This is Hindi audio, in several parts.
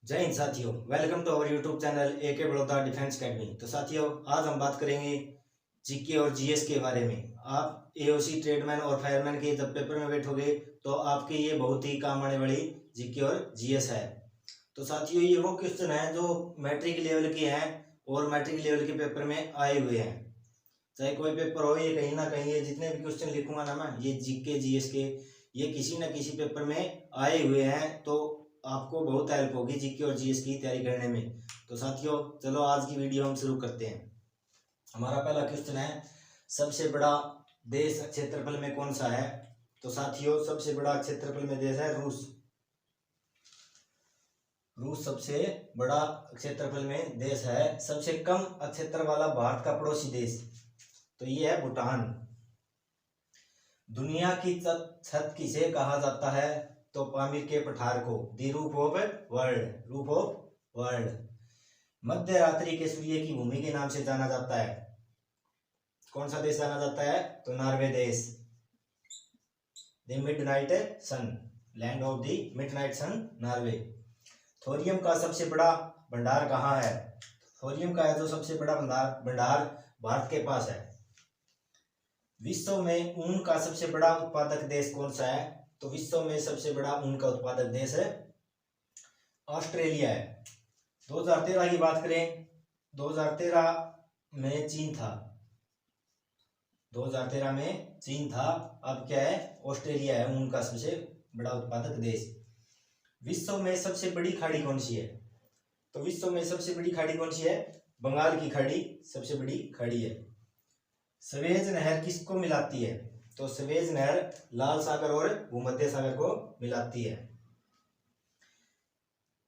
जय हिंद साथियों, welcome to our YouTube channel AK Baroda defence academy. तो साथियों, आज हम बात करेंगे जीके और जीएस के बारे में। आप एओसी ट्रेडमैन और फायरमैन के जब पेपर में बैठोगे तो आपके ये बहुत ही काम आने वाली जीके और जीएस है। तो साथियों, ये वो क्वेश्चन है जो मैट्रिक लेवल के हैं और मैट्रिक लेवल के पेपर में आए हुए हैं। चाहे कोई पेपर हो, ये कहीं ना कहीं ये जितने भी क्वेश्चन लिखूंगा ना मैं, ये जीके जीएस के, ये किसी न किसी पेपर में आए हुए हैं। तो आपको बहुत हेल्प होगी जीके और जीएस की तैयारी करने में। तो साथियों, चलो आज की वीडियो हम शुरू करते हैं। हमारा पहला क्वेश्चन है, सबसे बड़ा देश क्षेत्रफल में कौन सा है? तो साथियों, सबसे बड़ा क्षेत्रफल में देश है रूस। रूस सबसे बड़ा क्षेत्रफल में देश है। सबसे कम क्षेत्र वाला भारत का पड़ोसी देश तो ये है भूटान। दुनिया की छत किसे कहा जाता है? तो पामीर के पठार को, the roof of world, roof of world. मध्य रात्रि के सूर्य की भूमि के नाम से जाना जाता है। कौन सा देश जाना जाता है? तो नॉर्वे देश। The midnight sun, land of the midnight sun, Norway. Thorium का सबसे बड़ा भंडार कहाँ है? थोरियम का जो सबसे बड़ा भंडार भारत के पास है। विश्व में ऊन का सबसे बड़ा उत्पादक देश कौन सा है? तो विश्व में सबसे बड़ा ऊन का उत्पादक देश है ऑस्ट्रेलिया है। 2013 की बात करें, 2013 में चीन था। 2013 में चीन था, अब क्या है? ऑस्ट्रेलिया है ऊन का सबसे बड़ा उत्पादक देश। विश्व में सबसे बड़ी खाड़ी कौन सी है? तो विश्व में सबसे बड़ी खाड़ी कौन सी है? बंगाल की खाड़ी सबसे बड़ी खाड़ी है। स्वेज नहर किसको मिलाती है? तो स्वेज नहर लाल सागर और भूमध्य सागर को मिलाती है।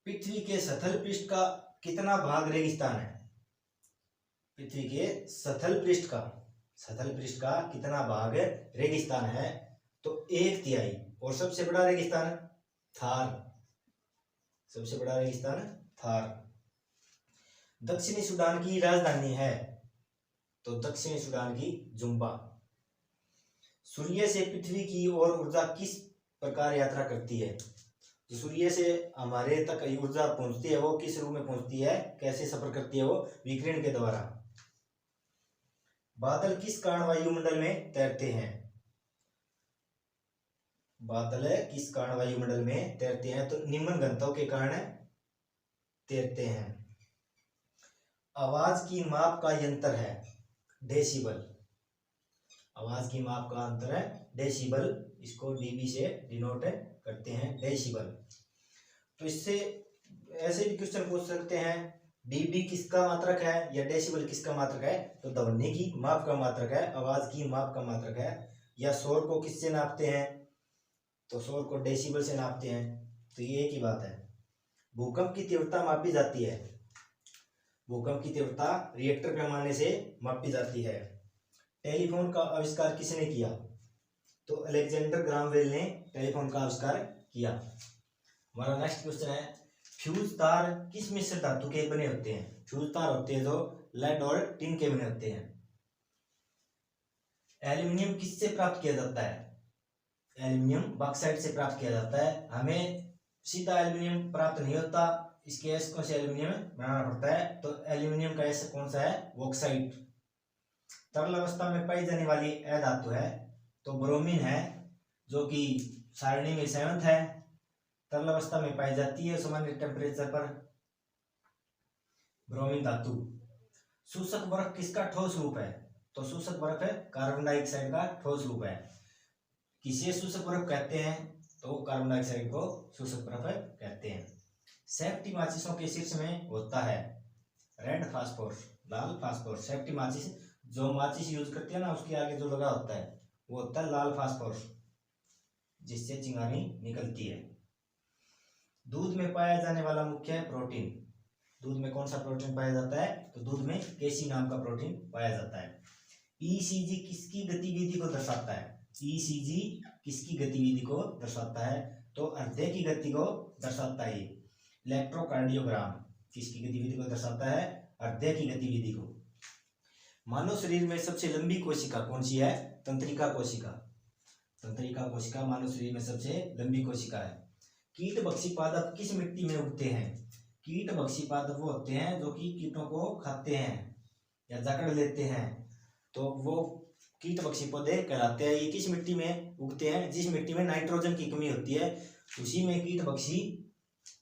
पृथ्वी के सतल पृष्ठ का कितना भाग रेगिस्तान है? पृथ्वी के सतल पृष्ठ का कितना भाग रेगिस्तान है? तो 1/3। और सबसे बड़ा रेगिस्तान थार, सबसे बड़ा रेगिस्तान थार। दक्षिणी सूडान की राजधानी है? तो दक्षिणी सूडान की जुम्बा। सूर्य से पृथ्वी की ओर ऊर्जा किस प्रकार यात्रा करती है? जो सूर्य से हमारे तक ऊर्जा पहुंचती है वो किस रूप में पहुंचती है, कैसे सफर करती है? वो विकिरण के द्वारा। बादल किस कारण वायुमंडल में तैरते हैं? बादल किस कारण वायुमंडल में तैरते हैं? तो निम्न घनत्व के कारण तैरते हैं। आवाज की माप का यंत्र है डेसिबल। आवाज की माप का अंतर है डेसिबल, इसको डीबी से डिनोट करते हैं, डेसिबल। तो इससे ऐसे भी क्वेश्चन पूछ सकते हैं, डीबी किसका मात्रक है या डेसिबल किसका मात्रक है? तो ध्वनि की माप का मात्रक है, आवाज की माप का मात्रक है। या शोर को किससे नापते हैं? तो शोर को डेसिबल से नापते हैं। तो ये एक ही बात है। भूकंप की तीव्रता मापी जाती है? भूकंप की तीव्रता रिएक्टर पैमाने से मापी जाती है। टेलीफोन का आविष्कार किसने किया? तो अलेक्जेंडर ग्राहम बेल ने टेलीफोन का आविष्कार किया। हमारा नेक्स्ट क्वेश्चन है, फ्यूज तार किस मिश्र धातु के बने होते हैं? फ्यूज तार होते हैं जो लेड और टिन के बने होते हैं। एल्यूमिनियम किससे प्राप्त किया जाता है? एल्यूमिनियम बॉक्साइट से प्राप्त किया जाता है। हमें सीधा एल्यूमिनियम प्राप्त नहीं होता, इसके एस कौन से एल्यूमिनियम बनाना पड़ता है। तो एल्यूमिनियम का एस कौन सा है? बॉक्साइट। तरल अवस्था में पाई जाने वाली अधातु है तो ब्रोमीन है, जो कि सारणी में 7th है। तरल अवस्था में पाई जाती है सामान्य टेम्परेचर पर, ब्रोमीन धातु। शोषक बर्फ किसका ठोस रूप है? तो शोषक बर्फ है कार्बन डाइऑक्साइड का ठोस रूप है। किसे शोषक बर्फ कहते हैं? तो कार्बन डाइऑक्साइड को शोषक बर्फ कहते हैं। सेफ्टी माचिसों के शीर्ष में होता है रेड फास्फोरस, लाल फास्फोरस। सेफ्टी माचिस जो माचिस यूज करते हैं ना, उसके आगे जो लगा होता है वो होता है लाल फास्फोरस, जिससे चिंगारी निकलती है। दूध में पाया जाने वाला मुख्य प्रोटीन? दूध में कौन सा प्रोटीन पाया जाता है? तो दूध में केसी नाम का प्रोटीन पाया जाता है। ईसीजी किसकी गतिविधि को दर्शाता है? ईसीजी किसकी गतिविधि को दर्शाता है? तो हृदय की गति को दर्शाता है। इलेक्ट्रोकार्डियोग्राम किसकी गतिविधि को दर्शाता है? हृदय की गतिविधि को। मानव शरीर में सबसे लंबी कोशिका कौन सी है? तंत्रिका कोशिका। तंत्रिका कोशिका मानव शरीर में सबसे लंबी कोशिका है। कीट भक्षी पादप किस मिट्टी में उगते हैं? कीटभक्षी पादप वो होते हैं जो कि कीटों को खाते हैं या जकड़ लेते हैं, तो वो कीटभक्षी पौधे कहलाते हैं। ये किस मिट्टी में उगते हैं? जिस मिट्टी में नाइट्रोजन की कमी होती है उसी में कीटभक्षी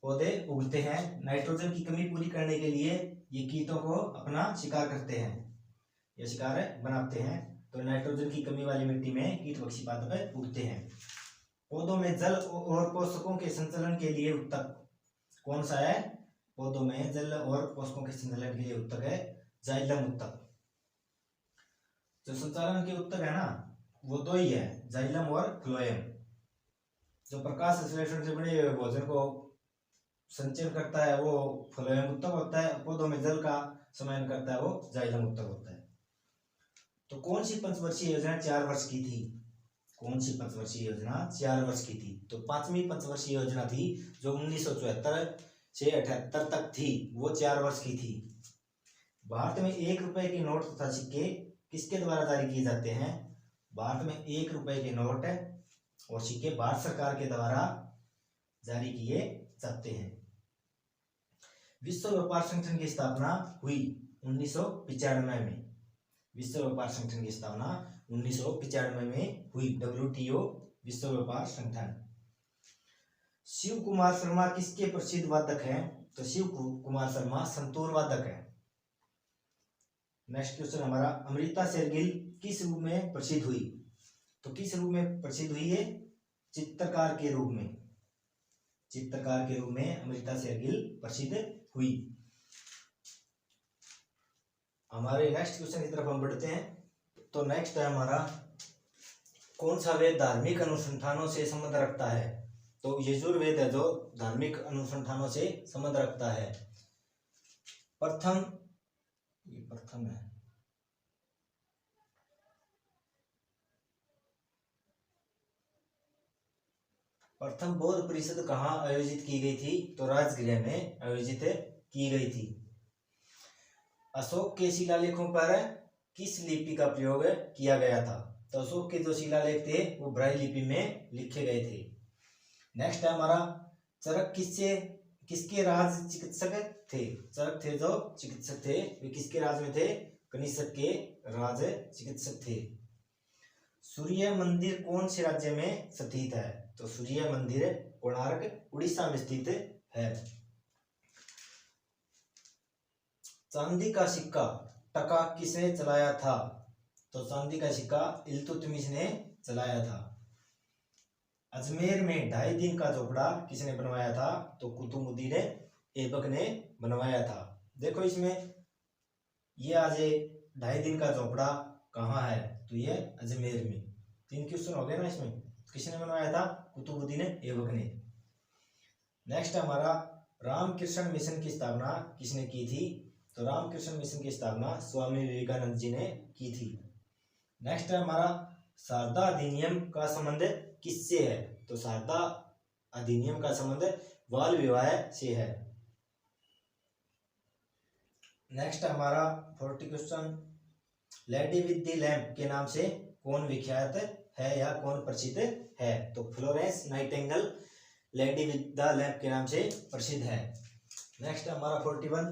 पौधे उगते हैं। नाइट्रोजन की कमी पूरी करने के लिए ये कीटों को अपना शिकार करते हैं या शिकार बनाते हैं। तो नाइट्रोजन की कमी वाली मिट्टी में कीटभक्षी पादप उगते हैं। पौधों में जल और पोषकों के संचलन के लिए उत्तक कौन सा है? पौधों में जल और पोषकों के संचलन के लिए उत्तक है जाइलम उत्तक। जो संचालन के उत्तक है ना वो दो ही है, जाइलम और फ्लोएम। जो प्रकाश संश्लेषण से बने हुए भोजन को संचय करता है वो फ्लोएम उत्तक होता है। पौधों में जल का समायन करता है वो जाइलम उत्तक होता है। तो कौन सी पंचवर्षीय योजना 4 वर्ष की थी? कौन सी पंचवर्षीय योजना 4 वर्ष की थी? तो 5वीं पंचवर्षीय योजना थी जो 1974 से 78 तक थी, वो 4 वर्ष की थी। भारत में 1 रुपए के नोट तथा सिक्के किसके द्वारा जारी किए जाते हैं? भारत में 1 रुपए के नोट और सिक्के भारत सरकार के द्वारा जारी किए जाते हैं। विश्व व्यापार संगठन की स्थापना हुई 1995 में। विश्व व्यापार संगठन की स्थापना 1995 में हुई, WTO विश्व व्यापार संगठन। शिव कुमार शर्मा किसके प्रसिद्ध वादक हैं? तो शिव कुमार शर्मा संतूर वादक है। नेक्स्ट क्वेश्चन हमारा, अमृता शेरगिल किस रूप में प्रसिद्ध हुई? तो किस रूप में प्रसिद्ध हुई है? चित्रकार के रूप में। चित्रकार के रूप में अमृता शेरगिल प्रसिद्ध हुई। हमारे नेक्स्ट क्वेश्चन की तरफ हम बढ़ते हैं। तो नेक्स्ट है हमारा, कौन सा वेद धार्मिक अनुसंधानों से संबंध रखता है? तो यजुर्वेद है जो धार्मिक अनुसंधानों से संबंध रखता है। प्रथम, ये प्रथम है। प्रथम बौद्ध परिषद कहाँ आयोजित की गई थी? तो राजगृह में आयोजित की गई थी। अशोक के शिलालेखों पर किस लिपि का प्रयोग किया गया था? तो अशोक के जो शिलालेख थे वो ब्राइल लिपि में लिखे गए थे। नेक्स्ट है हमारा, चरक किसके राज चिकित्सक थे? चरक थे जो चिकित्सक थे, वे किसके राज में थे? कनिष्क के राज चिकित्सक थे। सूर्य मंदिर कौन से राज्य में स्थित है? तो सूर्य मंदिर कोणार्क उड़ीसा में स्थित है। चांदी का सिक्का टका किसने चलाया था? तो चांदी का सिक्का इल्तुतमिश ने चलाया था। अजमेर में 2.5 दिन का झोपड़ा किसने बनवाया था? तो कुतुबुद्दीन ऐबक ने बनवाया था। देखो इसमें ये आज 2.5 दिन का झोपड़ा कहाँ है? तो ये अजमेर में। 3 क्वेश्चन हो गए ना इसमें। किसने बनवाया था? कुतुबुद्दीन ऐबक ने। नेक्स्ट हमारा, रामकृष्ण मिशन की स्थापना किसने की थी? तो रामकृष्ण मिशन की स्थापना स्वामी विवेकानंद जी ने की थी। नेक्स्ट है हमारा, शारदा अधिनियम का संबंध किससे है? तो शारदा अधिनियम का संबंध बाल विवाह से है। नेक्स्ट हमारा 40 question, lady with the lamp के नाम से कौन विख्यात है या कौन प्रसिद्ध है? तो Florence Nightingale lady with the lamp के नाम से प्रसिद्ध है। नेक्स्ट हमारा 41,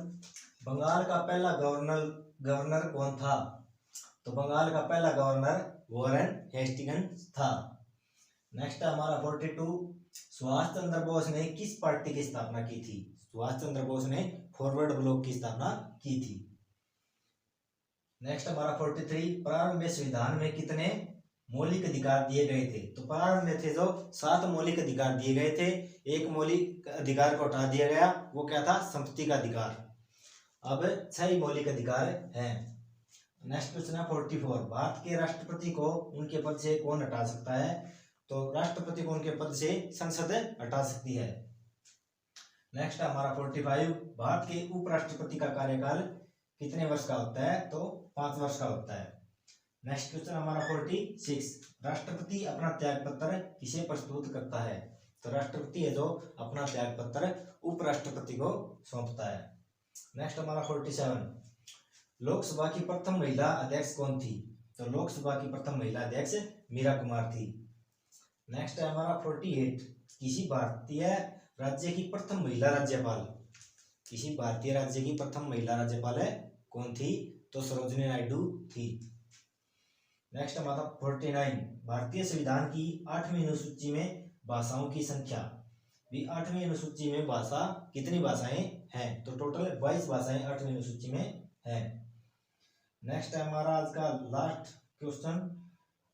बंगाल का पहला गवर्नर कौन था? तो बंगाल का पहला गवर्नर वॉरेन हेस्टिंग्स था। नेक्स्ट हमारा 42, सुभाष चंद्र बोस ने किस पार्टी की स्थापना की थी? सुभाष चंद्र बोस ने फॉरवर्ड ब्लॉक की स्थापना की थी। नेक्स्ट हमारा 43, प्रारंभ में संविधान में कितने मौलिक अधिकार दिए गए थे? तो प्रारंभ में थे जो 7 मौलिक अधिकार दिए गए थे। एक मौलिक अधिकार को हटा दिया गया, वो क्या था? संपत्ति का अधिकार। अब 6 मौलिक अधिकार हैं। नेक्स्ट क्वेश्चन है 44, भारत के राष्ट्रपति को उनके पद से कौन हटा सकता है? तो राष्ट्रपति को उनके पद से संसद हटा सकती है। नेक्स्ट हमारा 45, भारत के उपराष्ट्रपति का कार्यकाल कितने वर्ष का होता है? तो 5 वर्ष का होता है। नेक्स्ट क्वेश्चन हमारा 46, राष्ट्रपति अपना त्याग पत्र किसे प्रस्तुत करता है? तो राष्ट्रपति है जो अपना त्याग पत्र उपराष्ट्रपति को सौंपता है। नेक्स्ट हमारा 47, लोकसभा की प्रथम महिला अध्यक्ष कौन थी? तो लोकसभा की प्रथम महिला अध्यक्ष मीरा कुमार थी। नेक्स्ट है हमारा 48, किसी भारतीय राज्य की प्रथम महिला राज्यपाल? किसी भारतीय राज्य की प्रथम महिला राज्यपाल है कौन थी? तो सरोजिनी नायडू थी। नेक्स्ट हमारा 49, भारतीय संविधान की 8वीं अनुसूची में भाषाओं की संख्या। भी 8वीं अनुसूची में भाषा कितनी भाषाएं हैं? तो टोटल 22 भाषाएं 8वीं अनुसूची में है। नेक्स्ट है हमारा आज का लास्ट क्वेश्चन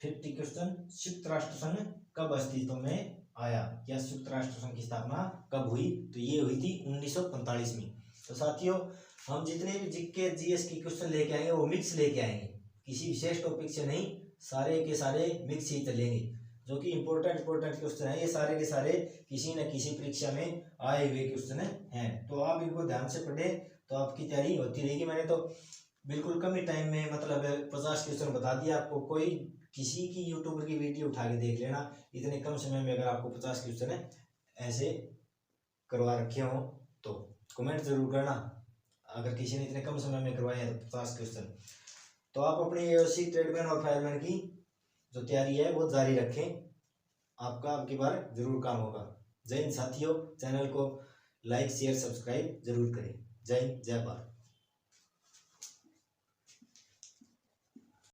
50 क्वेश्चन, संयुक्त राष्ट्र संघ कब अस्तित्व में आया या संयुक्त राष्ट्र संघ की स्थापना कब हुई? तो ये हुई थी 1945 में। तो साथियों हम जितने भी जीके जीएस के क्वेश्चन लेके आएंगे वो मिक्स लेके आएंगे, किसी विशेष टॉपिक से नहीं, सारे के सारे मिक्स ही चलेंगे। जो कि इम्पोर्टेंट क्वेश्चन है ये सारे के सारे किसी न किसी परीक्षा में आए हुए क्वेश्चन हैं। तो आप इनको ध्यान से पढ़े तो आपकी तैयारी होती रहेगी। मैंने तो बिल्कुल कम ही टाइम में मतलब 50 क्वेश्चन बता दिया आपको। कोई किसी की यूट्यूबर की वीडियो उठा के देख लेना, इतने कम समय में अगर आपको 50 क्वेश्चन ऐसे करवा रखे हो तो कमेंट जरूर करना। अगर किसी ने इतने कम समय में करवाए हैं तो 50 क्वेश्चन। तो आप अपनी एओसी ट्रेडमैन और फायरमैन की जो तैयारी है वो जारी रखें, आपका अब की बार जरूर काम होगा। जय हिंद साथियों, चैनल को लाइक शेयर सब्सक्राइब जरूर करें। जय हिंद, जय भारत।